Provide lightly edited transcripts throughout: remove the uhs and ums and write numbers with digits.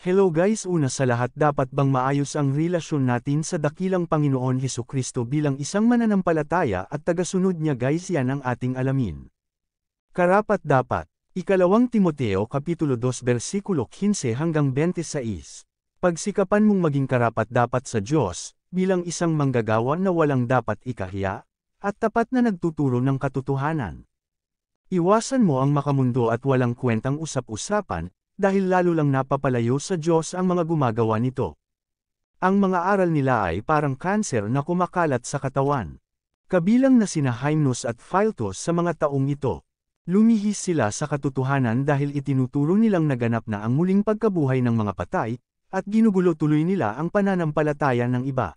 Hello guys, una sa lahat, dapat bang maayos ang relasyon natin sa dakilang Panginoon Hesukristo bilang isang mananampalataya at tagasunod niya guys, yan ang ating alamin. Karapat-dapat. Ikalawang Timoteo Kapitulo 2 versikulo 15 hanggang 26. Pagsikapan mong maging karapat-dapat sa Diyos, bilang isang manggagawa na walang dapat ikahiya, at tapat na nagtuturo ng katotohanan. Iwasan mo ang makamundo at walang kwentang usap-usapan, dahil lalo lang napapalayo sa Diyos ang mga gumagawa nito. Ang mga aral nila ay parang kanser na kumakalat sa katawan. Kabilang na sina Hymenaeus at Philetus sa mga taong ito. Lumihis sila sa katotohanan dahil itinuturo nilang naganap na ang muling pagkabuhay ng mga patay, at ginugulo tuloy nila ang pananampalataya ng iba.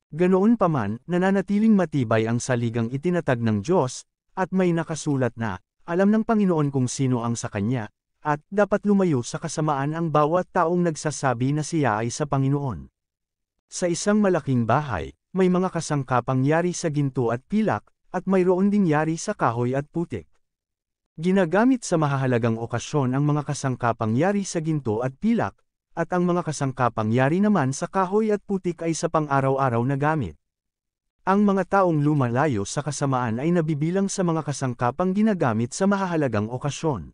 Ganoon pa man, nananatiling matibay ang saligang itinatag ng Diyos, at may nakasulat na, alam ng Panginoon kung sino ang sa Kanya, at dapat lumayo sa kasamaan ang bawat taong nagsasabi na siya ay sa Panginoon. Sa isang malaking bahay, may mga kasangkapang yari sa ginto at pilak, at mayroon ding yari sa kahoy at putik. Ginagamit sa mahahalagang okasyon ang mga kasangkapang yari sa ginto at pilak, at ang mga kasangkapang yari naman sa kahoy at putik ay sa pang-araw-araw na gamit. Ang mga taong lumalayo sa kasamaan ay nabibilang sa mga kasangkapang ginagamit sa mahahalagang okasyon.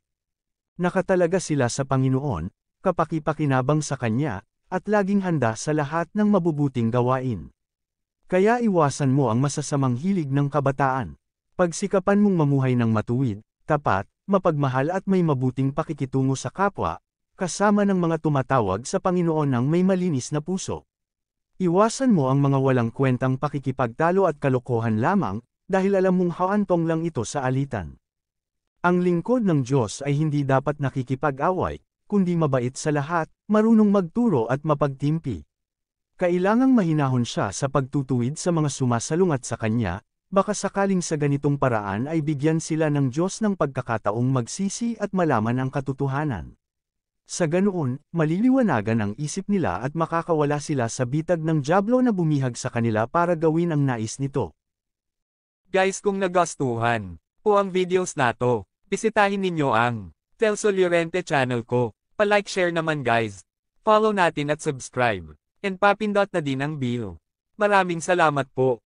Nakatalaga sila sa Panginoon, kapakipakinabang sa Kanya, at laging handa sa lahat ng mabubuting gawain. Kaya iwasan mo ang masasamang hilig ng kabataan. Pagsikapan mong mamuhay ng matuwid, tapat, mapagmahal at may mabuting pakikitungo sa kapwa, kasama ng mga tumatawag sa Panginoon ng may malinis na puso. Iwasan mo ang mga walang kwentang pakikipagtalo at kalokohan lamang, dahil alam mong haantong lang ito sa alitan. Ang lingkod ng Diyos ay hindi dapat nakikipag-away, kundi mabait sa lahat, marunong magturo at mapagtimpi. Kailangang mahinahon siya sa pagtutuwid sa mga sumasalungat sa Kanya, baka sakaling sa ganitong paraan ay bigyan sila ng Diyos ng pagkakataong magsisi at malaman ang katotohanan. Sa ganoon, maliliwanagan ang isip nila at makakawala sila sa bitag ng dyablo na bumihag sa kanila para gawin ang nais nito. Guys, kung nagustuhan po ang videos nato, bisitahin ninyo ang Telso Llorente channel ko. Pa-like, share naman guys. Follow natin at subscribe. And papindot na din ang bell. Maraming salamat po.